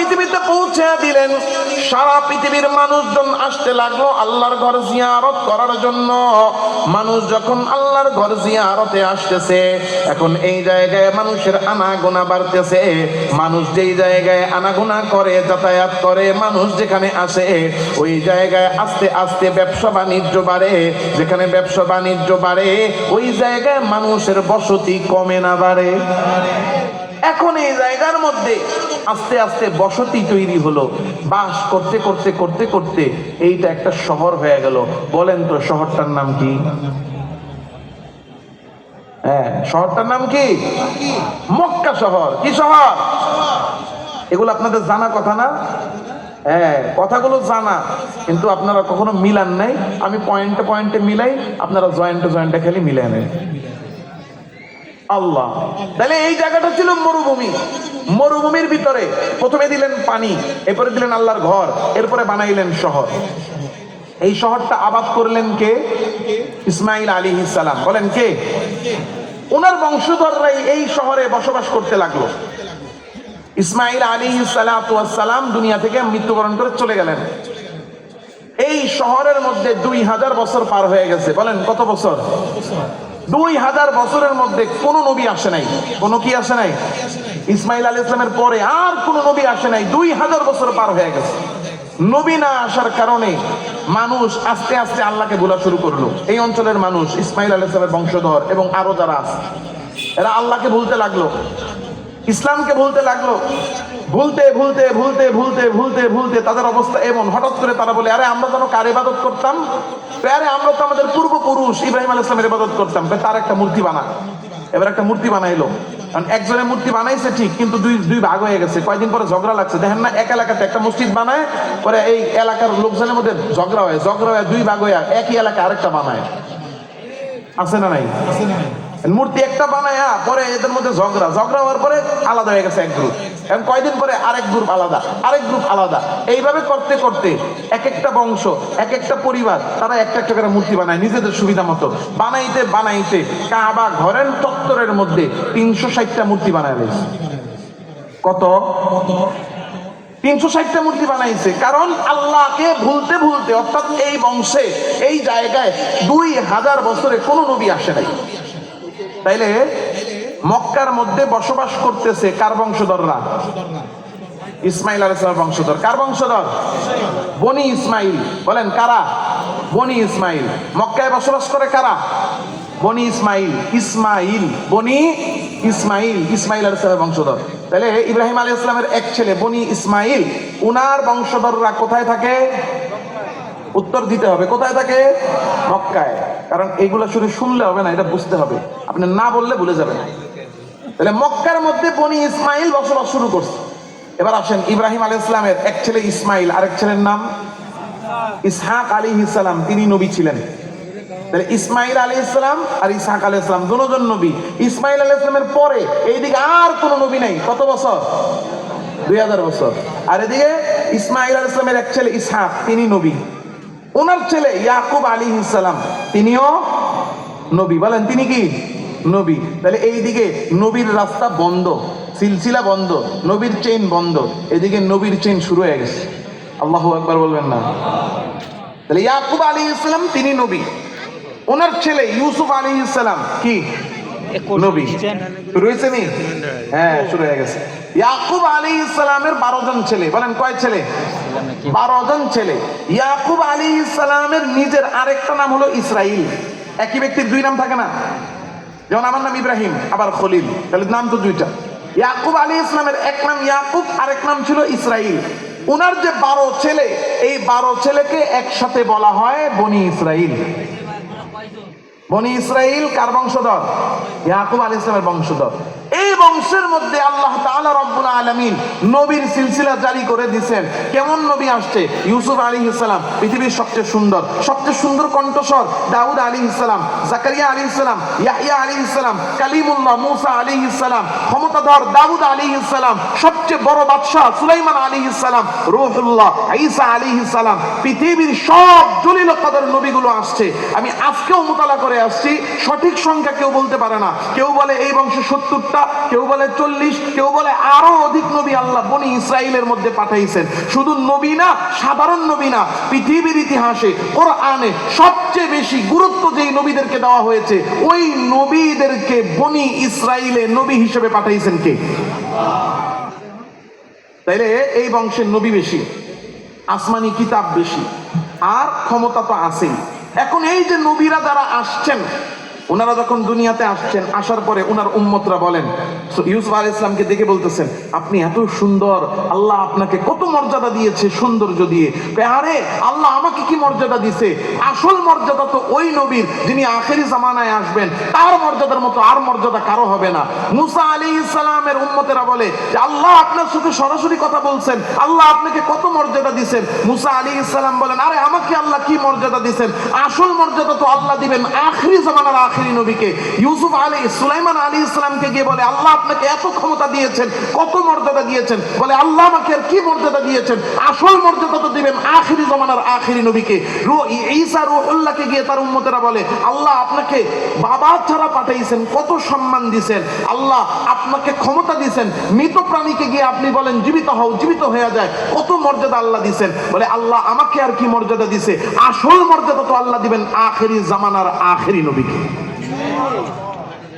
পৃথিবীতে পৌঁছে দিলেন। সারা পৃথিবীর মানুষজন আসতে লাগলো আল্লাহর ঘর জিয়ারত করার জন্য। মানুষ যখন আল্লাহর ঘর জিয়ারতে আসতেছে, এখন এই জায়গায় মানুষের আনাগোনা বাড়তেছে। মানুষ যেই জায়গায় আনাগোনা করে, যাতায়াত করে, মানুষ যেখানে আসে ওই জায়গায় আস্তে আস্তে ব্যবসা বাণিজ্য বাড়ে। যেখানে ব্যবসা বাণিজ্য বাড়ে ওই জায়গায় মানুষের বসতি কমে না বাড়ে? এখন এই জায়গার মধ্যে আস্তে আস্তে বসতি তৈরি হলো। বাস করতে করতে করতে করতে এইটা একটা শহর হয়ে গেল। বলেন তো শহরটার নাম কি? হ্যাঁ, শহরটার নাম কি? মক্কা শহর। কি শহর? এগুলো আপনাদের জানা কথা না? হ্যাঁ, কথাগুলো জানা, কিন্তু আপনারা কখনো মিলান নাই। আমি পয়েন্টে পয়েন্টে মিলাই, আপনারা জয়েন্টে জয়েন্টে খালি মিলাই নেন। আল্লাহ, তাহলে এই জায়গাটা ছিল মরুভূমি। মরুভূমির ভিতরে প্রথমে দিলেন পানি, এরপরে দিলেন আল্লাহর ঘর, এরপরে বানাইলেন শহর। এই শহরটা আবাদ করলেন কে? ইসমাইল আলাইহিস সালাম। বলেন কে? ওনার বংশধররাই এই শহরে বসবাস করতে লাগলো। ইসমাইল আলাইহিস সালাম দুনিয়া থেকে মৃত্যুবরণ করে চলে গেলেন। এই শহরের মধ্যে 2000 বছর পার হয়ে গেছে। বলেন কত বছর? 2000 বছরের মধ্যে কোন নবী আসে নাই। কোন কি আসে নাই? ইসমাইল আলাইহিস সালামের পরে আর কোন নবী আসে নাই। 2000 বছর পার হয়ে গেছে। নবী না আসার কারণে মানুষ আস্তে আস্তে আল্লাহকে ভোলা শুরু করলো। এই অঞ্চলের মানুষ, ইসমাইল আলাইহিস সালামের বংশধর এবং আরো যারা আছে, এরা আল্লাহকে ভুলতে লাগলো, ইসলামকে ভুলতে লাগলো। ভুলতে ভুলতে ভুলতে ভুলতে ভুলতে ভুলতে তাদের অবস্থা এমন, হঠাৎ করে তারা বলে, আরে আমরা যেন কার ইবাদত করতাম? আরে আমরা তো আমাদের পূর্বপুরুষ ইব্রাহিম আলাইহিস সালামের ইবাদত করতাম। তার একটা মূর্তি বানা। এবার একটা মূর্তি বানাইলো। কারণ একজনের মূর্তি বানাইছে ঠিক, কিন্তু দুই ভাগ হয়ে গেছে। কয়েকদিন পরে ঝগড়া লাগছে। দেখেন না, এক এলাকাতে একটা মসজিদ বানায়, পরে এই এলাকার লোকজনের মধ্যে ঝগড়া হয়, দুই ভাগ হয়ে একই এলাকায় আরেকটা বানায়। আছে না নাই? মূর্তি একটা বানায়, পরে এদের মধ্যে ঝগড়া হওয়ার পরে আলাদা হয়ে গেছে এক গ্রুপ। এখন কয়দিন পরে আরেক গ্রুপ আলাদা, আরেক গ্রুপ আলাদা। এইভাবে করতে করতে এক একটা বংশ, এক একটা পরিবার, তারা একটা একটা করে মূর্তি বানায় নিজেদের সুবিধা মতো। বানাইতে বানাইতে কাবা ঘরের চত্বরের মধ্যে 360টা মূর্তি বানায় রয়েছে। কত? 360টা মূর্তি বানাইছে। কারণ আল্লাহকে ভুলতে ভুলতে, অর্থাৎ এই বংশে, এই জায়গায় 2000 বছরে কোনো নবী আসে নাই। তাইলে মক্কার মধ্যে বসবাস করতেছে কার বংশধররা? ইসমাইল আলাইহিস সালামের বংশধর। কার বংশধর? বনি ইসমাইল। বলেন কারা? বনি ইসমাইল। মক্কায় বসবাস করে কারা? বনি ইসমাইল। বনি ইসমাইল, ইসমাইল আলাইহিস সালামের বংশধর। তাহলে ইব্রাহিম আলাইহিস সালামের এক ছেলে বনি ইসমাইল, উনার বংশধররা কোথায় থাকে? উত্তর দিতে হবে। কোথায় থাকে? মক্কায়। কারণ এইগুলো শুধু শুনলে হবে না, এটা বুঝতে হবে। আপনি না বললে ভুলে যাবেন। তাহলে মক্কার মধ্যে বনি ইসমাইল বসবাস শুরু করছে। এবার আসেন, ইব্রাহিম আলাইহিস সালামের এক ছেলে ইসমাইল, আরেক ছেলের নাম ইসহাক আলাইহিস সালাম, তিনি নবী ছিলেন। তাহলে ইসমাইল আলাইহিস সালাম আর ইসহাক আলাইহিস সালাম দুজন নবী। ইসমাইল আলাইহিস সালামের পরে এইদিকে আর কোনো নবী নাই। কত বছর? 2000 বছর। আর এদিকে ইসমাইল আলাইহিস সালামের এক ছেলে ইসহাক, তিনি নবী। ওনার ছেলে ইয়াকুব আলাইহিস সালাম, তিনিও নবী। বলেন তিনি কি? নবী। তাহলে এইদিকে নবীর রাস্তা বন্ধ, সিলসিলা বন্ধ, নবীর চেইন বন্ধ। এদিকে নবীর চেইন শুরু হয়ে গেছে। আল্লাহু আকবার বলবেন না? তাহলে ইয়াকুব আলাইহিস সালাম তিনি নবী। ওনার ছেলে ইউসুফ আলাইহিস সালাম কি? নবী। শুরু হয়েছে নি? হ্যাঁ, শুরু হয়ে গেছে। ইয়াকুব আলাইহিস সালামের 12 জন ছেলে। বলেন কয় ছেলে? 12 জন ছেলে। ইয়াকুব আলাইহিস সালামের নিজের আরেকটা নাম হলো ইসরাইল। একই ব্যক্তির দুই নাম থাকে না? যেমন আমার নাম ইব্রাহিম, আবার খলিল, তাহলে নাম তো দুইটা। ইয়াকুব আলাইহিস সালামের এক নাম ইয়াকুব, আরেক নাম ছিল ইসরাইল। ওনার যে 12 ছেলে, এই 12 ছেলেকে একসাথে বলা হয় বনি ইসরাইল। বনি ইসরাইল কার বংশধর? ইয়াকুব আলাইহিস সালামের বংশধর। এই বংশের মধ্যে আল্লাহ তাআলা রব্বুল আলামিন নবীর সিলসিলা জারি করে দিয়েছেন। কেমন নবী আসছে? ইউসুফ আলাইহিস সালাম, পৃথিবীর সবচেয়ে সুন্দর কণ্ঠস্বর দাউদ আলাইহিস সালাম, জাকারিয়া আলাইহিস সালাম, ইয়াহইয়া আলাইহিস সালাম, কালিমুল্লাহ মুসা আলাইহিস সালাম, ক্ষমতাধর দাউদ আলাইহিস সালাম, সবচেয়ে বড় বাদশা সুলাইমান আলাইহিস সালাম, রূহুল্লাহ ঈসা আলাইহিস সালাম। পৃথিবীর সব জলিল কদর নবীগুলো আসছে। আমি আজকেও মুতালা করে আসছি, সঠিক সংখ্যা কেউ বলতে পারে না। কেউ বলে এই বংশে 70টা, কেউ বলে 40, কেউ বলে আরো অধিক নবী আল্লাহ বনি ইসরাইলের মধ্যে পাঠাইছেন। শুধু নবী না, সাধারণ নবী না, পৃথিবীর ইতিহাসে কোরআনে সবচেয়ে বেশি গুরুত্ব যেই নবীদেরকে দেওয়া হয়েছে, ওই নবীদেরকে বনি ইসরাইলে নবী হিসেবে পাঠাইছেন কে? তাইলে এই বংশের নবী বেশি, আসমানি কিতাব বেশি, আর ক্ষমতা তো আছেই। এখন এই যে নবীরা যারা আসছেন, ওনারা যখন দুনিয়াতে আসছেন, আসার পরে ওনার উম্মতরা বলেন, ইউসুফ আলাইহিস সালামকে দেখে বলতেছেন, আপনি এত সুন্দর, আল্লাহ আপনাকে কত মর্যাদা দিয়েছে সৌন্দর্য দিয়ে। আরে আল্লাহ আমাকে কি মর্যাদা দিছে? আসল মর্যাদা তো ওই নবীর যিনি আখেরি জামানায় আসবেন, তার মর্যাদার মতো আর মর্যাদা কারো হবে না। মুসা আলাইহিস সালামের উম্মতেরা বলে যে আল্লাহ আপনার সাথে সরাসরি কথা বলছেন, আল্লাহ আপনাকে কত মর্যাদা দিছেন। মুসা আলাইহিস সালাম বলেন, আরে আমাকে আল্লাহ কি মর্যাদা দিছেন? আসল মর্যাদা তো আল্লাহ দিবেন আখেরি জামানার আখেরি নবীকে। সুলাইমান আলাইহিস সালামকে গিয়ে বলে, আল্লাহ আপনাকে এত ক্ষমতা দিয়েছেন, কত মর্যাদা দিয়েছেন? বলে, আল্লাহ আমাকে আর কি মর্যাদা দিয়েছেন? আসল মর্যাদা তো দিবেন আখেরি জামানার আখেরি নবীকে। ঈসা রূহুল্লাহকে গিয়ে তার উম্মতেরা বলে, আল্লাহ আপনাকে বাবা ছাড়া পাঠাইছেন, কত সম্মান দিয়েছেন, আল্লাহ আপনাকে ক্ষমতা দিয়েছেন। মৃত প্রাণীকে গিয়ে আপনি বলেন জীবিত হও, জীবিত হয়ে যায়, কত মর্যাদা আল্লাহ দিয়েছেন। বলে, আল্লাহ আমাকে আর কি মর্যাদা দিছে? আসল মর্যাদা তো আল্লাহ দিবেন আখেরি জামানার আখেরি নবীকে।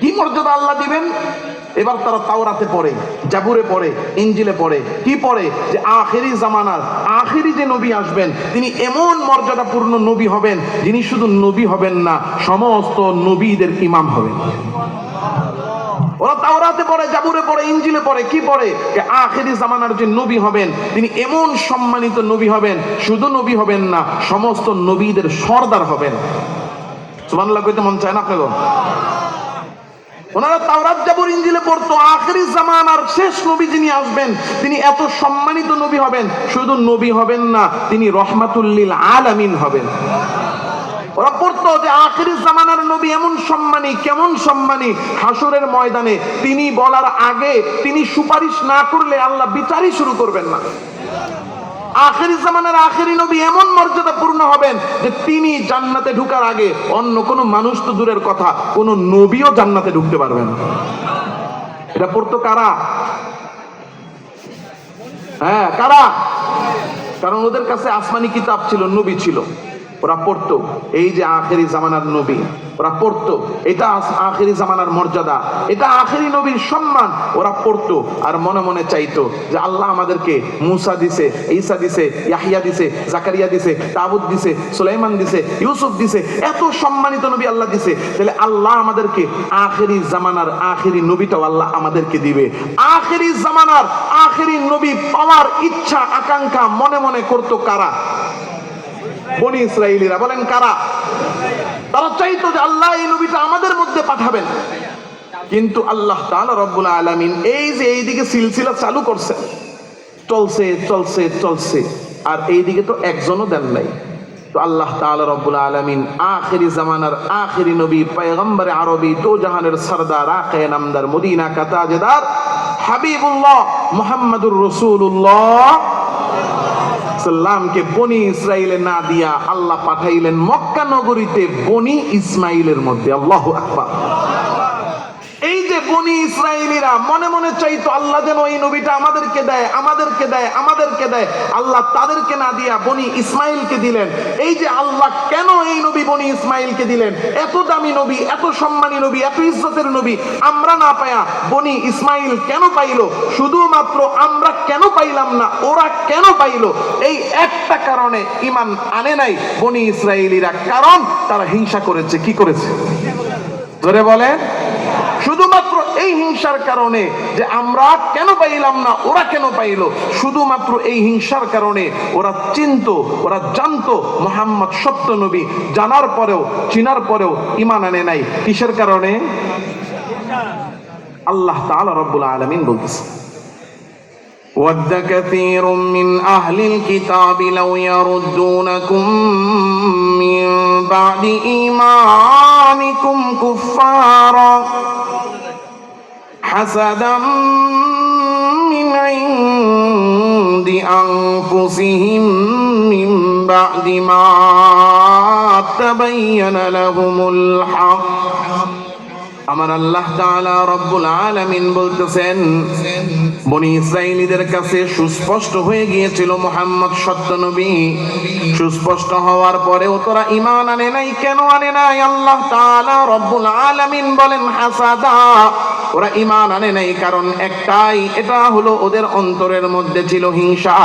কি মর্যাদা আল্লাহ দিবেন? এবার তারা তাওরাতে পড়ে, জাবুরে পড়ে, ইনজিলে পড়ে, কি পড়ে? যে আখেরি জামানার আখেরি যে নবী আসবেন, তিনি এমন মর্যাদাপূর্ণ নবী হবেন, যিনি শুধু নবী হবেন না, সমস্ত নবীদের ইমাম হবেন। ওরা তাওরাতে পড়ে, জাবুরে পড়ে, ইনজিলে পড়ে, কি পড়ে? যে আখেরি জামানার যে নবী হবেন, তিনি এমন সম্মানিত নবী হবেন, শুধু নবী হবেন না, সমস্ত নবীদের সর্দার হবেন। সুবহানাল্লাহ কইতে মন চায় না আপনাদের? ওনারা তাওরাত জাবুর ইনজিলে পড়তো, আখেরি জামানার শেষ নবী যিনি আসবেন, তিনি এত সম্মানিত নবী হবেন, শুধু নবী হবেন না, তিনি রহমাতুল লিল আলামিন হবেন। ওরা পড়তো যে আখেরি জামানার নবী এমন সম্মানী, কেমন সম্মানী, হাসরের ময়দানে তিনি বলার আগে, তিনি সুপারিশ না করলে আল্লাহ বিচারই শুরু করবেন না। আখেরি জামানার আখেরি নবী এমন মর্যাদাপূর্ণ হবেন যে তিনি জান্নাতে ঢুকার আগে অন্য কোন মানুষ তো দূরের কথা, কোন নবীও জান্নাতে ঢুকতে পারবেন না। এটা পড়তো কারা? হ্যাঁ, কারা? কারণ ওদের কাছে আসমানি কিতাব ছিল, নবী ছিল। ওরা পড়তো এই যে আখেরি জামানার নবী, ওরা পড়তো এটা আখেরি জামানার মর্যাদা, এটা আখেরি নবীর সম্মান। ওরা পড়তো আর মনে মনে চাইতো যে আল্লাহ আমাদেরকে মুসা দিছে, ঈসা দিছে, ইয়াহইয়া দিছে, জাকারিয়া দিছে, দাউদ দিছে, সুলাইমান দিছে, ইউসুফ দিছে, এত সম্মানিত নবী আল্লাহ দিছে, তাহলে আল্লাহ আমাদেরকে আখেরি জামানার আখেরি নবীটাও আল্লাহ আমাদেরকে দিবে। আখেরি জামানার আখেরি নবী পাওয়ার ইচ্ছা আকাঙ্ক্ষা মনে মনে করতো কারা? বনি ইসরাইলীরা। বলেন কারা? তারা চাইতো যে আল্লাহ এই নবীটা আমাদের মধ্যে পাঠাবেন। কিন্তু আল্লাহ তাআলা রব্বুল আলামিন এই যে এইদিকে সিলসিলা চালু করছে, চলছে চলছে চলছে, আর এইদিকে তো একজনও দেন নাই। তো আল্লাহ তাআলা রব্বুল আলামিন আখেরি জামানার আখেরি নবী, পয়গম্বর আরবি, দো জাহানের সরদার, আকে নামদার, মদিনা কা তাজদার, হাবিবুল্লাহ মুহাম্মাদুর রাসূলুল্লাহ সাল্লামকে বনি ইসরাইলে না দিয়া আল্লাহ পাঠাইলেন মক্কা নগরীতে বনি ইসমাইলের মধ্যে। আল্লাহু আকবার। এই যে বনি ইসরাইলীরা মনে মনে চাইতো আল্লাহ যেন এই নবীটা আমাদেরকে দেয়, আমাদেরকে দেয়, আমাদেরকে দেয়। আল্লাহ তাদেরকে না দিয়া বনি ইসমাইলকে দিলেন। এই যে আল্লাহ কেন এই নবী বনি ইসমাইলকে দিলেন, এত দামি নবী, এত সম্মানী নবী, এত ইজ্জতের নবী, আমরা না পায়া বনি ইসমাইল কেন পাইলো? শুধুমাত্র আমরা কেন পাইলাম না, ওরা কেন পাইলো? এই একটা কারণে ঈমান আনে নাই বনি ইসরাইলীরা, কারণ তারা হিংসা করেছে। কি করেছে? জোরে বলেন। শুধুমাত্র এই হিংসার কারণে যে আমরা কেন পাইলাম না, ওরা কেন পাইলো, শুধুমাত্র এই হিংসার কারণে ওরা চিনতো, ওরা জানতো মুহাম্মদ সত্য নবী, জানার পরেও, চিনার পরেও ঈমান আনে নাই। কিসের কারণে? আল্লাহ তাআলা রব্বুল আলামিন বলতেছে, وَدَّ كَثِيرٌ مِّنْ أَهْلِ الْكِتَابِ لَوْ يَرُدُّونَكُمْ مِّن بَعْدِ إِيمَانِكُمْ كُفَّارًا حَسَدًا مِّنْ عِندِ أَنفُسِهِم مِّن بَعْدِ مَا تَبَيَّنَ لَهُمُ الْحَقُّ আমার আল্লাহ তাআলা রব্বুল আলামিন বলতেছেন, বনি ইসরাইলীদের কাছে সুস্পষ্ট হয়ে গিয়েছিল মুহাম্মদ সত্য নবী। সুস্পষ্ট হওয়ার পরেও তোরা ঈমান আনে নাই। কেন আনে নাই? আল্লাহ তাআলা রব্বুল আলামিন বলেন হাসাদা, ওরা ঈমান আনে নাই কারণ একটাই, এটা হলো ওদের অন্তরের মধ্যে ছিল হিংসা।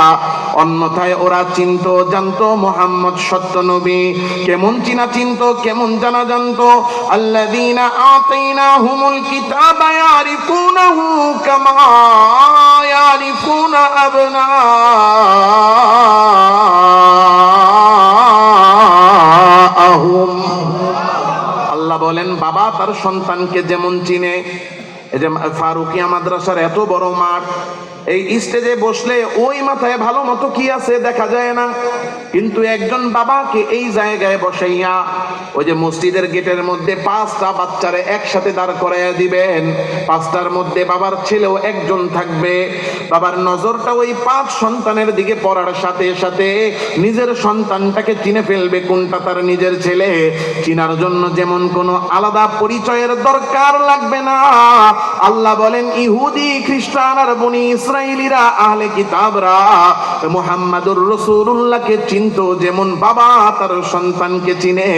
অন্যথায় ওরা চিনতো, জানতো মুহাম্মদ সত্য নবী। কেমন চিনা চিনতো, কেমন জানা জানতো? আল্লাযীনা আতাইনাহুমুল কিতাবা ইয়ারিফুনাহু কামা ইয়ারিফুনা আবনাআহুম। আল্লাহ বলেন, বাবা তার সন্তানকে যেমন চিনে। এই যে ফারুকিয়া মাদ্রাসার এত বড় মাঠ, এই স্টেজে বসলে ওই মাথায় ভালো মতো কি আছে দেখা যায় না, কিন্তু একজন বাবাকে এই জায়গায় বসাইয়া ওই যে মসজিদের গেটের মধ্যে 5টা বাচ্চারে একসাথে দাঁড় করাইয়া দিবেন। 5টার মধ্যে বাবার ছেলেও একজন থাকবে। বাবার নজরটা ওই 5 সন্তানের দিকে পড়ার সাথে সাথে নিজের সন্তানটাকে চিনে ফেলবে কোনটা তার নিজের ছেলে। চিনার জন্য যেমন কোনো আলাদা পরিচয়ের দরকার লাগবে না। আল্লাহ বলেন, ইহুদি খ্রিস্টান আর বনি ইসরাইলীরা আহলে কিতাবরা মুহাম্মাদুর রাসূলুল্লাহকে চিনতো যেমন বাবা তার সন্তানকে চিনে।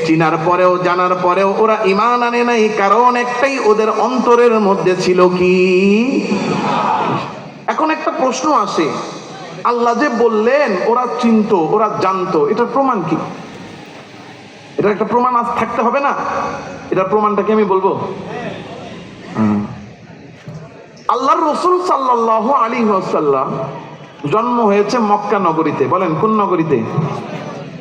চিনার পরেও জানার পরেও ওরা ঈমান আনে নাই, কারণ একটাই, ওদের অন্তরের মধ্যে ছিল কি? এখন একটা প্রশ্ন আসে, আল্লাহ যে বললেন ওরা চিনতো, ওরা জানতো, এটার প্রমাণ কি? এটা একটা প্রমাণ আজ থাকতে হবে না? এটার প্রমাণটা কি আমি বলবো? আল্লাহর রাসূল সাল্লাল্লাহু আলাইহি ওয়াসাল্লাম জন্ম হয়েছে মক্কা নগরীতে। বলেন কোন নগরীতে?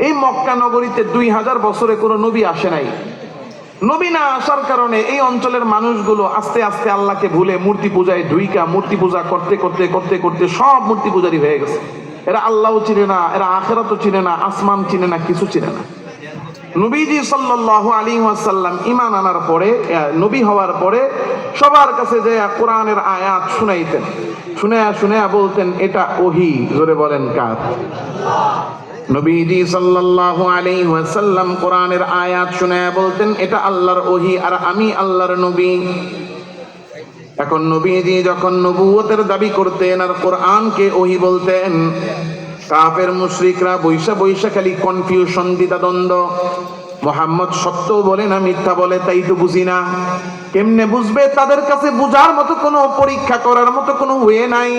এই মক্কা নগরীতে 2000 বছরে কোনো নবী আসে নাই। নবী না আসার কারণে এই অঞ্চলের মানুষগুলো আস্তে আস্তে আল্লাহকে ভুলে মূর্তি পূজায় ঢুইকা মূর্তি পূজা করতে করতে করতে করতে সব মূর্তি পূজারী হয়ে গেছে। এরা আল্লাহও চিনে না, এরা আখিরাতও চিনে না, আসমান চিনে না, কিছু চিনে না। নবীজি সাল্লাল্লাহু আলাইহি ওয়াসাল্লাম ঈমান আনার পরে, নবী হওয়ার পরে সবার কাছে যে কোরআনের আয়াত শুনাইতেন, শুনায়া বলতেন, এটা ওহী। জোরে বলেন কার? নবীজি সাল্লাল্লাহু আলাইহি ওয়াসাল্লাম কোরআনের আয়াত শুনায়া বলতেন, এটা আল্লাহর ওহী আর আমি আল্লাহর নবী। এখন নবীজি যখন নবুয়তের দাবি করতেন আর কোরআনকে ওহী বলতেন, কাফের মুশরিকরা বৈশা বৈশা খালি কনফিউশন, দ্বিধাদ্বন্দ্ব। মুহাম্মদ সত্য বলে না মিথ্যা বলে তাই তো বুঝি না। কেমনে বুঝবে? তাদের কাছে বুঝার মতো কোনো পরীক্ষা করার মতো কোনো ওয়ে নাই।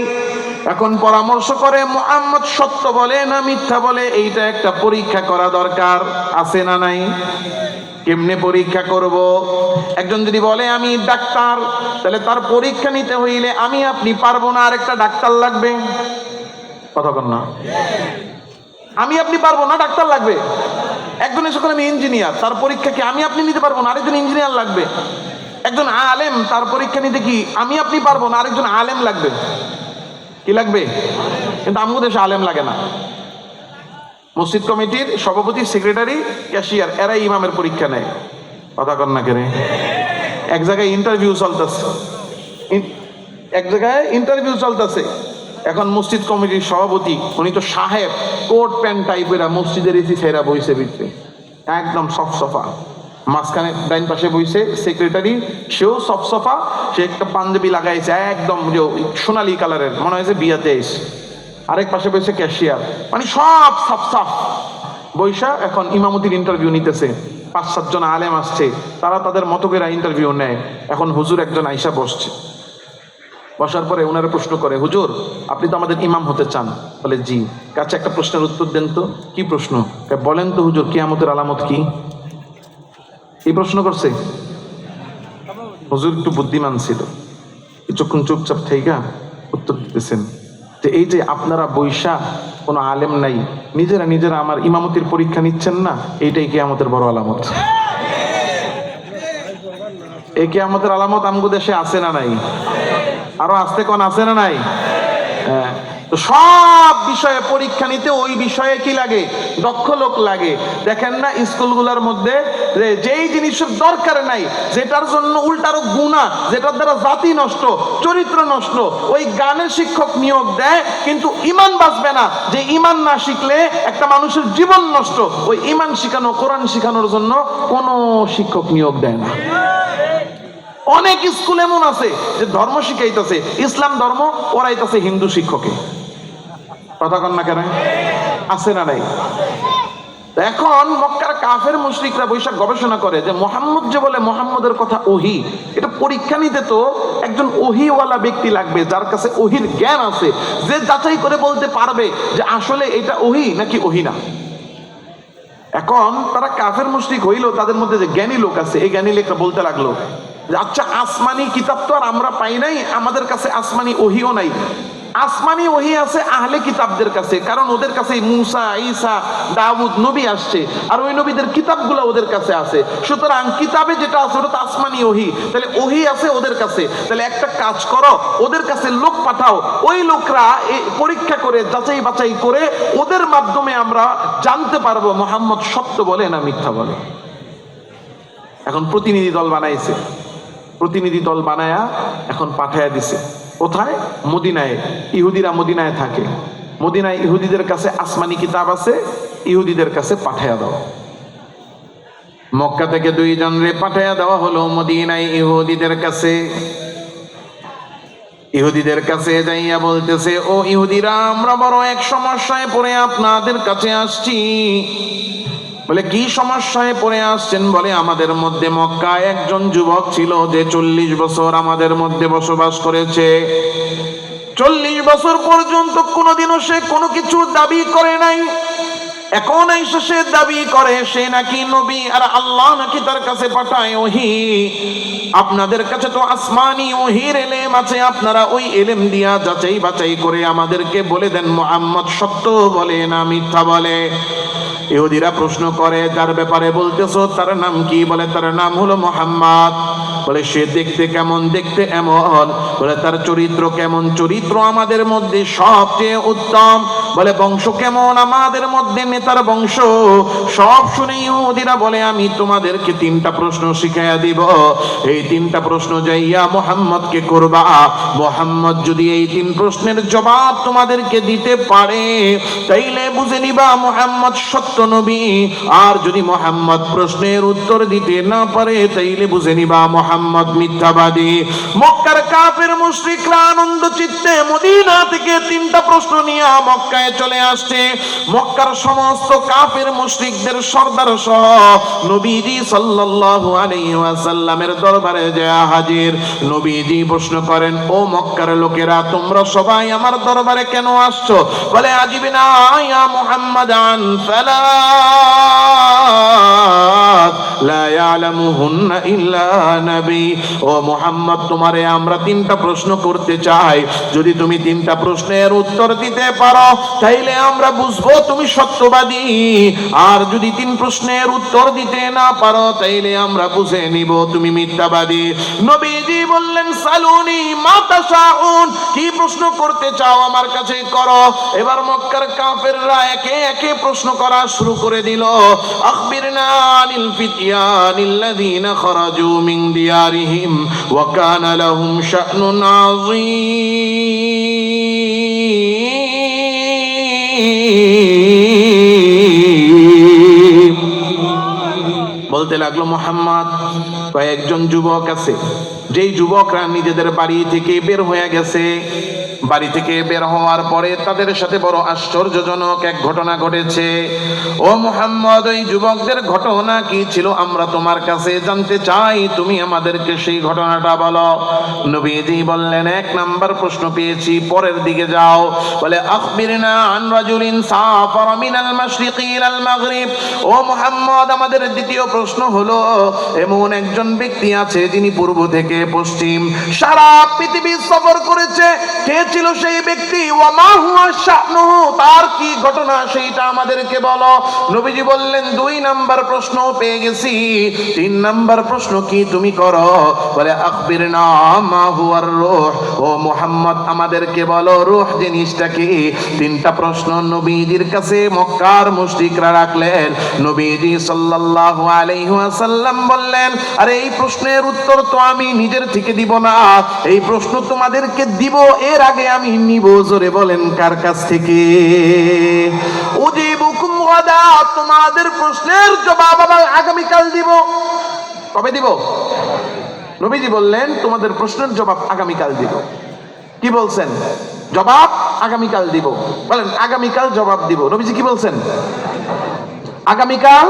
এখন পরামর্শ করে মুহাম্মদ সত্য বলে না মিথ্যা বলে, এইটা একটা পরীক্ষা করা দরকার, আছে না নাই? কেমনে পরীক্ষা করব? একজন যদি বলে আমি ডাক্তার, তাহলে তার পরীক্ষা নিতে হইলে আমি আপনি পারবো না, আরেকটা ডাক্তার লাগবে। কথা বল না? আমি আপনি পারবো না, ডাক্তার লাগবে। একজন এসে আমি ইঞ্জিনিয়ার, তার পরীক্ষা কি আমি আপনি নিতে পারবো না, আরেকজন ইঞ্জিনিয়ার লাগবে। একজন আলেম, তার পরীক্ষা নিতে কি আমি আপনি পারবো না, আরেকজন আলেম লাগবে। কি লাগবে? কিন্তু আমগো দেশে আলেম লাগে না। মসজিদ কমিটির সভাপতি, সেক্রেটারি, ক্যাশিয়ার, এরাই ইমামের পরীক্ষা নেয়। কথা কন না কেন? এক জায়গায় ইন্টারভিউ চলতেছে, এখন মসজিদ কমিটির সভাপতি, উনি তো সাহেব, কোট প্যান্ট টাইপের, মসজিদের এসি ছেড়া বইছে ভিতরে, একদম সফসফা। মাঝখানে ডাইন পাশে বইছে সেক্রেটারি, সেও সফসফা, সে একটা পাঞ্জাবি লাগাইছে একদম সোনালি কালারের, মনে হয়েছে বিয়াতে এসে। আরেক পাশে বইছে ক্যাশিয়ার, মানে সব সাফ বৈশা এখন ইমামতির ইন্টারভিউ নিতেছে। 5-7 জন আলেম আসছে, তারা তাদের মতো করে ইন্টারভিউ নেয়। এখন হুজুর একজন আইসা বসছে, বসার পরে ওনারা প্রশ্ন করে, হুজুর আপনি তো আমাদের ইমাম হতে চান? বলে জি। কাছে একটা প্রশ্নের উত্তর দেন তো। কি প্রশ্ন? বলেন তো হুজুর, কিয়ামতের আলামত কি? এই প্রশ্ন করছে। হুজুর একটু বুদ্ধিমান ছিল, কিছুক্ষণ চুপচাপ থেইকা উত্তর দিতেছেন যে এই যে আপনারা বৈশা কোনো আলেম নাই, নিজেরা আমার ইমামতির পরীক্ষা নিচ্ছেন না, এইটাই কিয়ামতের বড় আলামত। এই কিয়ামতের আলামত আমগো দেশে আছে না নাই? আরো আসতে কোন আছে না নাই? হ্যাঁ। তো সব বিষয়ে পরীক্ষা নিতে ওই বিষয়ে কি লাগে? দক্ষ লোক লাগে। দেখেন না স্কুলগুলোর মধ্যে যেই জিনিসের দরকার নাই, যেটার জন্য উল্টারও গুনাহ, যেটার দ্বারা জাতি নষ্ট, চরিত্র নষ্ট, ওই গানের শিক্ষক নিয়োগ দেয়, কিন্তু ঈমান বাঁচবে না। যে ঈমান না শিখলে একটা মানুষের জীবন নষ্ট, ওই ঈমান শিখানো, কোরআন শিখানোর জন্য কোনো শিক্ষক নিয়োগ দেয় না। অনেক স্কুল এমন আছে যে ধর্ম শিখাইতেছে, ইসলাম ধর্ম পড়াইতেছে হিন্দু শিক্ষকে। কথা কন না কেন? আছে না নাই? এখন মক্কার কাফের মুশরিকরা বৈশাখ গবেষণা করে যে মোহাম্মদ যে বলে মোহাম্মদের কথা ওহী, এটা পরীক্ষা নিতে তো একজন ওহীওয়ালা ব্যক্তি লাগবে, যার কাছে ওহীর জ্ঞান আছে, যে যাচাই করে বলতে পারবে যে আসলে এটা ওহী নাকি ওহী না। এখন তারা কাফের মুশরিক হইলো, তাদের মধ্যে যে জ্ঞানী লোক আছে, এই জ্ঞানী লোকটা বলতে লাগলো যে আচ্ছা, আসমানি কিতাব তো আর আমরা পাই নাই, আমাদের কাছে আসমানি ওহীও নাই। আসমানি ওহী আছে আহলে কিতাবদের কাছে, কারণ ওদের কাছে মুসা, ঈসা, দাউদ নবী আসছে, আর ওই নবীদের কিতাবগুলো ওদের কাছে আছে। সুতরাং কিতাবে যেটা আছে ওটা তো আসমানি ওহী, তাহলে ওহী আছে ওদের কাছে। তাহলে একটা কাজ করো, ওদের কাছে লোক পাঠাও, ওই লোকরা পরীক্ষা করে যাচাই বাছাই করে ওদের মাধ্যমে আমরা জানতে পারবো মুহাম্মদ সত্য বলে না মিথ্যা বলে। এখন প্রতিনিধি দল বানাইছে, প্রতিনিধি দল বানায়া এখন পাঠায়া দিছে কোথায়? মদিনায়। ইহুদিরা মদিনায় থাকে, মদিনায় ইহুদিদের কাছে আসমানি কিতাব আছে, ইহুদিদের কাছে পাঠায়া দাও। মক্কা থেকে 2 জনরে পাঠায়া দেওয়া হলো মদিনায় ইহুদিদের কাছে। ইহুদিদের কাছে যাইয়া বলতেছে, ও ইহুদিরা, আমরা বড় এক সমস্যায় পড়ে আপনাদের কাছে আসছি। বলে কি সমস্যায় পড়ে আসছেন? বলে আমাদের মধ্যে মক্কায় একজন যুবক ছিল যে 40 বছর আমাদের মধ্যে বসবাস করেছে। 40 বছর পর্যন্ত কোনোদিনও সে কোনো কিছু দাবি করে নাই। এখন এসে সে দাবি করে সে নাকি নবী, আর আল্লাহ নাকি তার কাছে পাঠায় ওহী। আপনাদের কাছে তো আসমানি ওহীর এলেম আছে, আপনারা ওই এলেম দিয়া যাচাই বাছাই করে আমাদেরকে বলে দেন মুহাম্মদ সত্য বলে না মিথ্যা বলে। ইহুদিরা প্রশ্ন করে, যার ব্যাপারে বলতেছো তার নাম কি? বলে তার নাম হলো মুহাম্মদ। বলে সে দেখতে কেমন? দেখতে এমন। বলে তার চরিত্র কেমন? চরিত্র আমাদের মধ্যে সবচেয়ে উত্তম। বলে বংশ কেমন? আমাদের মধ্যে নেতার বংশ। সব শুনে ইহুদিরা বলে, আমি তোমাদেরকে 3টা প্রশ্ন শিখাইয়া দিব, এই 3টা প্রশ্ন যাইয়া মুহাম্মদকে করবা। মুহাম্মদ যদি এই 3 প্রশ্নের জবাব তোমাদেরকে দিতে পারে তাইলে বুঝে নিবা মুহাম্মদ সত্য নবী, আর যদি মুহাম্মদ প্রশ্নের উত্তর দিতে না পারে তাইলে বুঝে নিবা মুহাম্মদ মিথ্যাবাদী। মক্কার কাফের মুশরিকরা আনন্দ চিত্তে মদিনা থেকে 3টা প্রশ্ন নিয়ে মক্কায় চলে আসছে। মক্কার সমস্ত কাফের মুশরিকদের সর্দার সহ নবীজি সাল্লাল্লাহু আলাইহি ওয়াসাল্লামের দরবারে যায় হাজির। নবীজি প্রশ্ন করেন, ও মক্কার লোকেরা, তোমরা সবাই আমার দরবারে কেন আসছো? বলে আজিবিনা ইয়া মুহাম্মাদান সালাত লা ইয়ালামুহুন্না ইল্লা নবী। ও মুহাম্মদ, তোমারে আমরা 3টা প্রশ্ন করতে চাই, যদি তুমি 3টা প্রশ্নের উত্তর দিতে পারো তাইলে আমরা বুঝবো তুমি সত্যবাদী, আর যদি 3 প্রশ্নের উত্তর দিতে না পারো তাইলে আমরা বুঝে নিব তুমি মিথ্যাবাদী। নবীজি বললেন, সালুনি মা তাশাউন, কি প্রশ্ন করতে চাও আমার কাছে করো। এবার মক্কার কাফেররা একে একে প্রশ্ন করা শুরু করে দিল। আখবিরনা আনিল ফিতয়ানিল্লাযীনা খরাজু মিন দিয়ারিহিম ওয়া কানা লাহুম শা'নুন আযীম। বলতে লাগলো, মুহাম্মদ, কয়েকজন যুবক আছে, যেই যুবকরা নিজেদের বাড়ি থেকে বের হয়ে গেছে। বাড়ি থেকে বের হওয়ার পরে তাদের সাথে বড় আশ্চর্যজনক এক ঘটনা ঘটেছে। ও মুহাম্মদ, ওই যুবকদের ঘটনা কি ছিল আমরা তোমার কাছে জানতে চাই, তুমি আমাদেরকে সেই ঘটনাটা বলো। নবীজি বললেন, 1 নাম্বার প্রশ্ন পেয়েছি, পরের দিকে যাও। বলে আখবিরনা আন রাজুলিন সাফারা মিনাল মাশরিকি ইলাল মাগরিব। ও মুহাম্মদ, আমাদের দ্বিতীয় প্রশ্ন হলো, এমন একজন ব্যক্তি আছে যিনি পূর্ব থেকে পশ্চিম সারা পৃথিবী সফর করেছে। কে ছিল সেই ব্যক্তি? ওয়া মা হুয়া শা'নুহু, তার কি ঘটনা সেইটা আমাদেরকে বলো। নবীজি বললেন, 2 নাম্বার প্রশ্ন পেয়ে গেছি, 3 নাম্বার প্রশ্ন কি তুমি করো। বলে আখবিরনা মা হুয়ার রূহ। ও মুহাম্মদ, আমাদেরকে বলো রূহ জিনিসটা কি। 3টা প্রশ্ন নবীজির কাছে মক্কার মুশরিকরা রাখলেন। নবীজি সাল্লাল্লাহু আলাইহি ওয়াসাল্লাম বললেন, আরে এই প্রশ্নের উত্তর তো আমি নিজের থেকে দিব না, এই প্রশ্ন তোমাদেরকে দিব, এর আগে আমি নিব। জোরে বলেন কার কাছ থেকে? উজিবুকুম গাদা, তোমাদের প্রশ্নের জবাব আগামীকাল দিব। কবে দিব? নবীজি বললেন তোমাদের প্রশ্নের জবাব আগামীকাল দিব। কি বলছেন? জবাব আগামীকাল দিব। বলেন আগামীকাল জবাব দিব। নবীজি কি বলছেন? আগামীকাল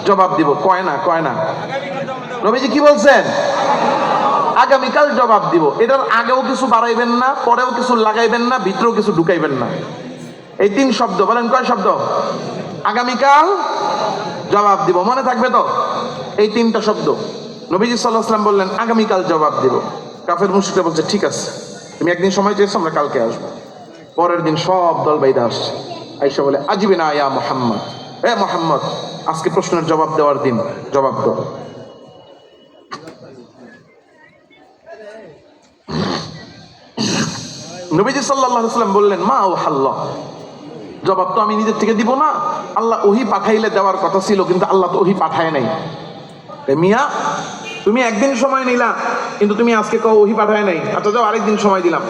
জবাব দিব। কয় না নবীজি কি বলছেন? আগামীকাল জবাব দিব। এটার আগেও কিছু বাড়াইবেন না, পরেও কিছু লাগাইবেন না, ভিতরেও কিছু ঢুকাইবেন না। এই 3 শব্দ। বলেন কয় শব্দ? আগামীকাল জবাব দিব। মনে থাকবে তো এই 3টা শব্দ? নবীজি সাল্লাল্লাহু আলাইহি ওয়াসাল্লাম বললেন আগামীকাল জবাব দিব। কাফের মুশরিকরা বলছে ঠিক আছে, তুমি একদিন সময় চেয়েছো, আমরা কালকে আসবো। পরের দিন সব দল বাইদা আসছে, আয়েশা বলে আজিবিনা ইয়া মুহাম্মদ, হে মুহাম্মদ আজকে প্রশ্নের জবাব দেওয়ার দিন, জবাব দাও। নবীজি সাল্লাল্লাহু আলাইহি ওয়াসাল্লাম বললেন মা আওহাল্লাহ, জবাব তো আমি নিজের থেকে দিব না, আল্লাহ ওহী পাঠাইলে দেওয়ার কথা ছিল, কিন্তু আল্লাহ তো ওহী পাঠায় নাই। মিয়া তুমি একদিন সময় নিলা, কিন্তু তুমি আজকে কও ওহী পাঠায় নাই, আচ্ছা যাও আরেকদিন সময় দিলাম।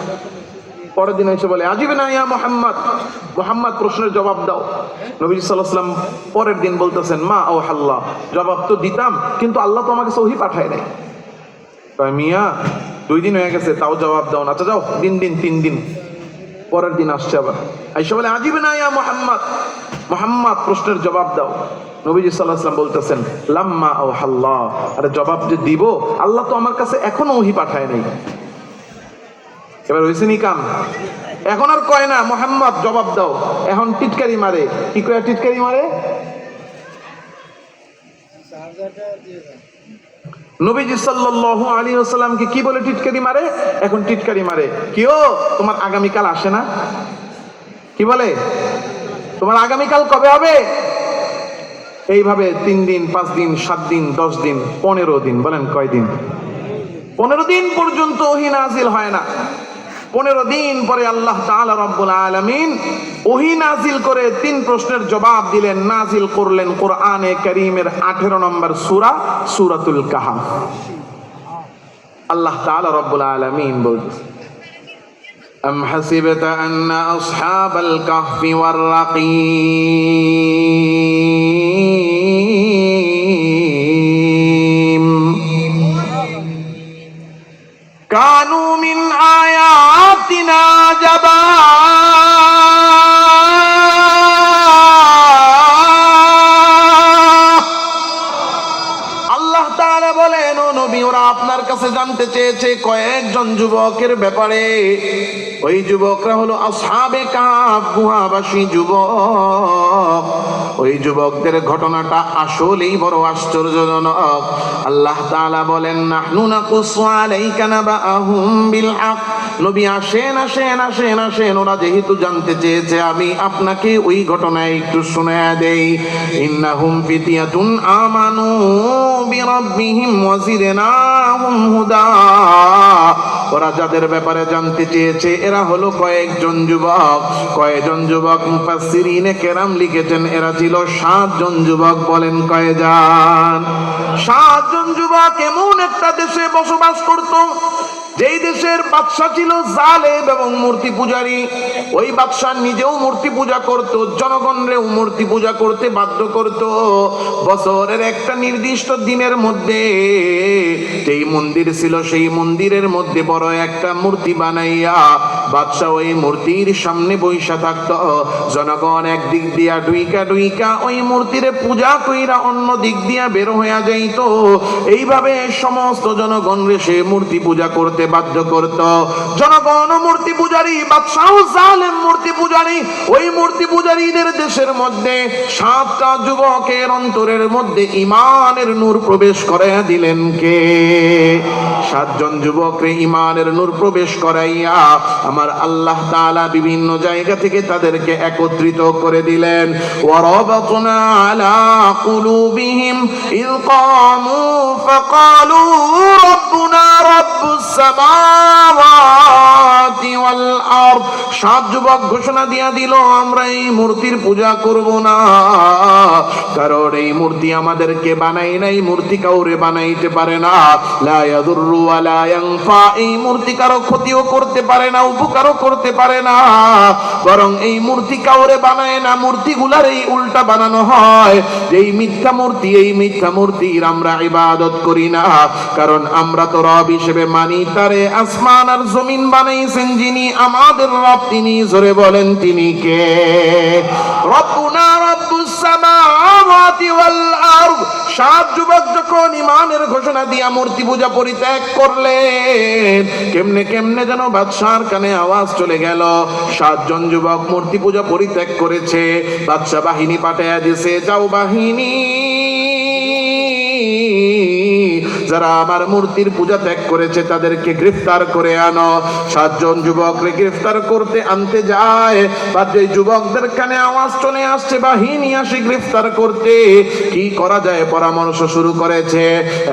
পরের দিন এসে বলে আজিবিনা ইয়া মুহাম্মদ, মুহাম্মদ প্রশ্নের জবাব দাও। নবী সাল্লাল্লাহু আলাইহি ওয়াসাল্লাম পরের দিন বলতেছেন মা আওহাল্লাহ, জবাব তো দিতাম, কিন্তু আল্লাহ তো আমাকে ওহী পাঠায় নাই। মিয়া 2 দিন হয়ে গেছে তাও জবাব দাও না, আচ্ছা যাও 3 দিন। পরের দিন আসছে আবার, আয়েশা বলে আজিবিনা ইয়া মুহাম্মদ, মুহাম্মদ প্রশ্নের জবাব দাও। নবীজি সাল্লাল্লাহু আলাইহি ওয়াসাল্লাম বলতেছেন লাম্মা আওহাল্লাহ, আরে জবাব যে দিব, আল্লাহ তো আমার কাছে এখনো ওহী পাঠায় নাই। এবার হয়েছে নি কাম? এখন আর কয় না মুহাম্মদ জবাব দাও, এখন টিটকারি মারে। কি কয় টিটকারি মারে? নবীজি সাল্লাল্লাহু আলাইহি ওয়াসাল্লামকে কি বলে টিটকারি মারে? এখন টিটকারি মারে কি, ও তোমার আগামীকাল আসে না? কি বলে? তোমার আগামীকাল কবে হবে? এইভাবে 3 দিন 5 দিন 7 দিন 10 দিন 15 দিন। বলেন কয় দিন? 15 দিন পর্যন্ত ওহী নাজিল হয় না। 15 দিন পরে আল্লাহ তাআলা রব্বুল আলামিন ওহী নাজিল করে 3 প্রশ্নের জবাব দিলেন, নাজিল করলেন কোরআনে কারীমের 18 নম্বর সূরা, সূরাতুল কাহফ। আল্লাহ তাআলা রব্বুল আলামিন বলতেছেন আম হাসিবতা আন্না আসহাবাল কাহফি ওয়ার রাকিম কানু মিন আয়াতিনা জাবা, আল্লাহ তাআলা বলেন ও নবী ওরা আপনার কাছে জানতে চেয়েছে কয়েকজন যুবকের ব্যাপারে। ওই যুবকরা হলো আসহাবে কাহফ, গুহাবাসী যুবক। ওই যুবকদের ঘটনাটা আসলেই বড় আশ্চর্যজনক। আল্লাহ তাআলা বলেন নাহনু নাকুসু আলাইকা নাবাআহুম বিল হক, নবী আসেন। ওরা যেহেতু জানতে চেয়েছে আমি আপনাকে ওই ঘটনা একটু শোনায়া দেই। ইন্নাহুম ফিতিয়াতুন আমানু বিরাব্বিহিম ওয়া জিদনাহুম হুদা, ওরা যাদের ব্যাপারে জানতে চেয়েছে এরা হলো কয়েকজন যুবক। কয়জন যুবক? মুফাসসিরিনে কেরাম লিখেছেন এরা ছিল 7 জন যুবক। বলেন কয়জন? 7 জন যুবক এমন একটা দেশে বসবাস করত যেই দেশের বাদশা ছিল জালেম এবং মূর্তি পূজারী। ওই বাদশা নিজেও মূর্তি পূজা করত, জনগণরেও মূর্তি পূজা করতে বাধ্য করত। বছরের একটা নির্দিষ্ট দিনের মধ্যে যেই মন্দির ছিল সেই মন্দিরের মধ্যে বড় একটা মূর্তি বানাইয়া বাদশা ওই মূর্তির সামনে বইসা থাকত। জনগণ একদিক দিয়া ডুইকা ওই মূর্তিরে পূজা কইরা অন্য দিক দিয়া বের হইয়া যাইত। এইভাবে সমস্ত জনগণরে সে মূর্তি পূজা করতে বাধ্য করত। জনগণ মূর্তি পূজারী, বাদশাহ জালেম মূর্তি পূজারী। ওই মূর্তি পূজারীদের দেশের মধ্যে 7টা যুবকের অন্তরের মধ্যে ঈমানের নূর প্রবেশ করাইয়া দিলেন কে? 7 জন যুবকরে ঈমানের নূর প্রবেশ করাইয়া আমার আল্লাহ তাআলা বিভিন্ন জায়গা থেকে তাদেরকে একত্রিত করে দিলেন। ওয়ারাবাতনা আলা কুলুবিহিম ইয কামু ফাকালু রাব্বুনা রাব্বু রাব্বুস সামাওয়াতি ওয়াল আরদ। 7 যুবক ঘোষণা দিয়া দিল, আমরা এই মূর্তির পূজা করব না, কারণ এই মূর্তি আমাদেরকে বানাই নাই, মূর্তি কাউরে বানাইতে পারে না। লা ইয়াদুররু ওয়া লা ইয়ানফা, এই মূর্তি কারো ক্ষতিও করতে পারে না, উপকারও করতে পারে না, বরং এই মূর্তি কাউরে বানায় না, মূর্তিগুলার এই উল্টা বানানো হয়। এই মিথ্যা মূর্তি, এই মিথ্যা মূর্তির আমরা ইবাদত করি না, কারণ আমরা তো রব হিসেবে মানি তারে। আসমান আর জমিন বানাইছেন যিনি, আমাদের রব তিনি। জোরে বলেন তিনি কে? রব্বুনা রব্বুস সামাওয়াতি ওয়াল আরদ। 7 যুবক যখন ঈমানের ঘোষণা দিয়া মূর্তি পূজা পরিত্যাগ করলেন, কেমনে কেমনে যেন বাদশার কানে আওয়াজ চলে গেল, 7 জন যুবক মূর্তি পূজা পরিত্যাগ করেছে। বাদশা বাহিনী পাঠাইয়া দিয়েছে, যাও বাহিনী, যারা আমার মূর্তির পূজা ত্যাগ করেছে তাদেরকে গ্রেফতার করে আনো। 7 জন যুবককে গ্রেফতার করতে আনতে যায়, বাদে যুবকদের কানে আওয়াজ চলে আসছে, বাহিনী আসে গ্রেফতার করতে। কি করা যায় পরামর্শ শুরু করেছে।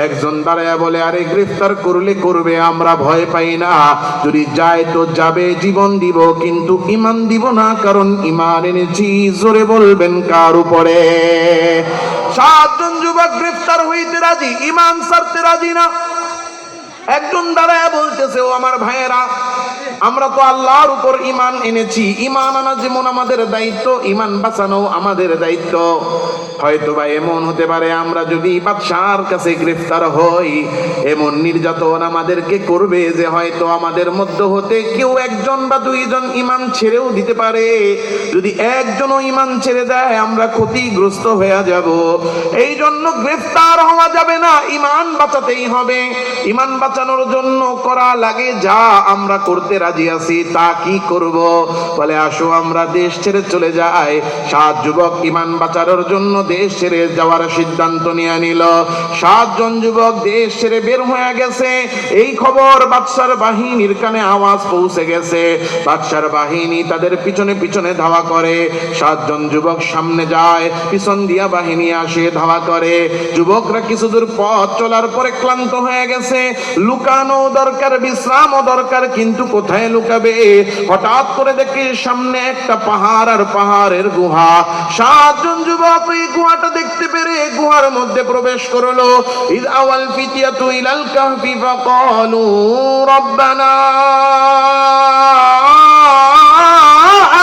একজন দাঁড়ায় বলে, আরে গ্রেফতার করলে করবে, আমরা ভয় পাই না, যদি যায় তো যাবে, জীবন দিব, কিন্তু ঈমান দিব না, কারণ ঈমান এনেছি। জোরে বলবেন কার উপরে? 7 জন যুবক গ্রেফতার হইতে রাজি, ঈমান ছাড়তে রাজি না। একজন দাঁড়ায় বলতেছে, ও আমার ভাইয়েরা, আমরা তো আল্লাহর উপর ঈমান এনেছি, ঈমান আনা যেমন আমাদের দায়িত্ব, ঈমান বাঁচানো আমাদের দায়িত্ব। হয়তো বা এমন হতে পারে আমরা যদি বাদশার কাছে গ্রেফতার হই, এমন নির্যাতন আমাদেরকে করবে যে হয়তো আমাদের মধ্য হতে কেউ 1 জন বা 2 জন ঈমান ছেড়েও দিতে পারে। যদি একজনও ঈমান ছেড়ে দেয়, আমরা ক্ষতিগ্রস্ত হয়ে যাব। এই জন্য গ্রেফতার হওয়া যাবে না, ঈমান বাঁচাতেই হবে। ঈমান বাঁচানোর জন্য করা লাগে যা, আমরা করতে রাজি আছি। তা কি করব? বলে, আসো আমরা দেশ ছেড়ে চলে যাই। 7 যুবক ঈমান বাঁচানোর জন্য দেশ ছেড়ে যাওয়ার সিদ্ধান্ত নিয়ে নিল। 7 জন যুবক দেশ ছেড়ে বের হয়ে গেছে। এই খবর বাদশার বাহিনীর কানে আওয়াজ পৌঁছে গেছে। বাদশার বাহিনী তাদের পিছনে পিছনে ধাওয়া করে। 7 জন যুবক সামনে যায়, পিছন দিয়া বাহিনী আসে, ধাওয়া করে। যুবকরা কিছু দূর পথ চলার পরে ক্লান্ত হয়ে গেছে, লুকানো দরকার, বিশ্রামও দরকার, কিন্তু কোথায় লুকাবে? হঠাৎ করে দেখে সামনে একটা পাহাড়, আর পাহাড়ের গুহা। 7 জন যুবক এই গুহাটা দেখতে পেরে গুহার মধ্যে প্রবেশ করলো। ইয আওয়াল ফিতিয়াতু ইলাল কাহফি ফাকালু রব্বানা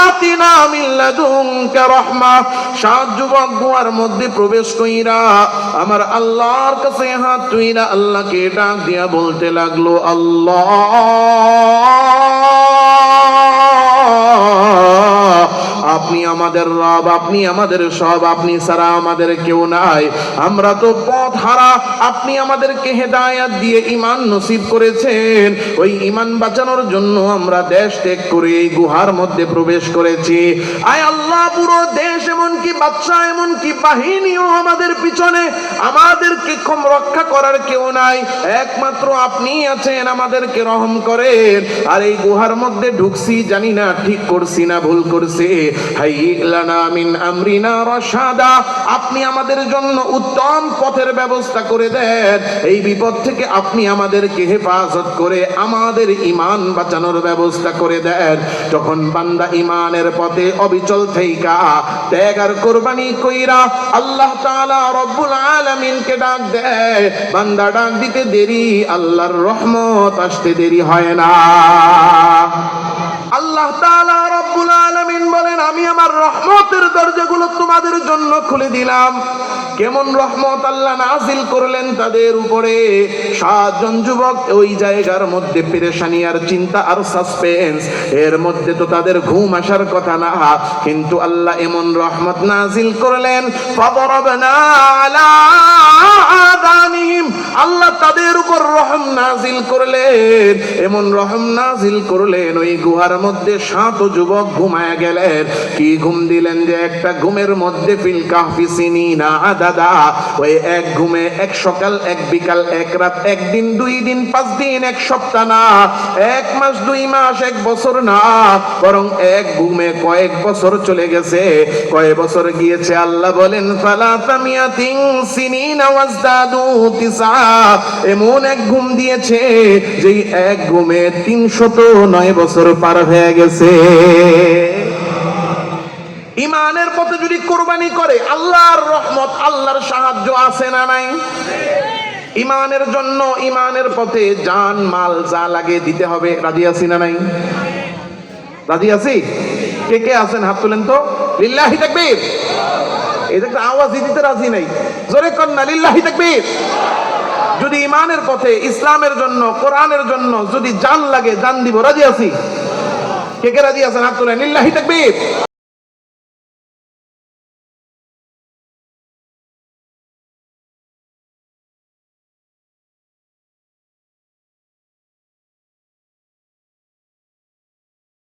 আতিনা মিন লাদুনকা রাহমা। 7 যুবক গুহার মধ্যে প্রবেশ কইরা আমার আল্লাহর কাছে হাত তুইরা আল্লাহকে ডাক দিয়া বলতে লাগলো, আল্লাহ, আপনি আমাদের রব, আপনি আমাদের সব, আপনি ছাড়া আমাদের কেউ নাই, আমরা তো পথ হারা। আপনি আমাদেরকে হেদায়েত দিয়ে ঈমান নসিব করেছেন, ওই ঈমান বাঁচানোর জন্য আমরা দেশ ত্যাগ করে এই গুহার মধ্যে প্রবেশ করেছি। আয় আল্লাহ, পুরো দেশ এমনকি বাদশা এমনকি বাহিনীও আমাদের পিছনে, আমাদেরকে রক্ষা করার কেউ নাই, একমাত্র আপনি আছেন, আমাদেরকে রহম করেন। আর এই গুহার মধ্যে ঢুকছি, জানি না ঠিক করছি না ভুল করছি, হাইলানা মিন আমরিনা রাশাদা, আপনি আমাদের জন্য উত্তম পথের ব্যবস্থা করে দেন, এই বিপদ থেকে আপনি আমাদেরকে হেফাজত করে আমাদের ঈমান বাঁচানোর ব্যবস্থা করে দেন। যখন বান্দা ঈমানের পথে অবিচল থেইকা ত্যাগ আর কুরবানি কইরা আল্লাহ তাআলা রব্বুল আলামিনকে ডাক দেয়, বান্দা ডাক দিতে দেরি, আল্লাহর রহমত আসতে দেরি হয় না। আল্লাহ তাআলা রব্বুল আলামিন বলেন, আমি আমার রহমতের দরজাগুলো তোমাদের জন্য খুলে দিলাম। কেমন রহমত আল্লাহ নাজিল করলেন তাদের উপরে। 7 জন যুবক ওই জায়গার মধ্যে পেরেশানি আর চিন্তা আর সাসপেন্স, এর মধ্যে তো তাদের ঘুম আসার কথা না, কিন্তু আল্লাহ এমন রহমত নাজিল করলেন, ফাদরাবনা আলা আযানিহিম, আল্লাহ তাদের উপর রহম নাজিল করলেন, এমন রহম নাজিল করলেন ওই গুহার মধ্যে 7 যুবক ঘুমায় গেলেন। কি ঘুম দিলেন যে একটা ঘুমের মধ্যে ফিল কাহফি সিনিনা আদাদা, ওই এক ঘুমে এক সকাল এক বিকাল এক রাত, একদিন 2 দিন 5 দিন, এক সপ্তাহ না, 1 মাস 2 মাস 1 বছর না, বরং এক ঘুমে কয়েক বছর চলে গেছে। কয় বছর গিয়েছে আল্লাহ বলেন, ফালা তামিয়াতিন সিনিনা ওয়াজদাদু তিসআ, এমন এক ঘুম দিয়েছে যেই এক ঘুমে 309 বছর পার হয়ে গেছে। ইমানের পথে যদি কোরবানি করে আল্লাহর রহমত, আল্লাহর সাহায্য আছে না নাই? ইমানের জন্য ইমানের পথে জান মাল যা লাগে দিতে হবে। রাজি আছি না নাই? রাজি আছি? কে কে আছেন হাত তুলেন তো। লিল্লাহি তাকবীর। এই যে একটা আওয়াজ দিতে রাজি নাই, জোরে কর না লিল্লাহি তাকবীর। যদি ইমানের পথে ইসলামের জন্য কোরআনের জন্য যদি জান লাগে জান দিব। রাজি আছি? কে কে রাজি আছেন হাত তুলেন লিল্লাহি তাকবীর।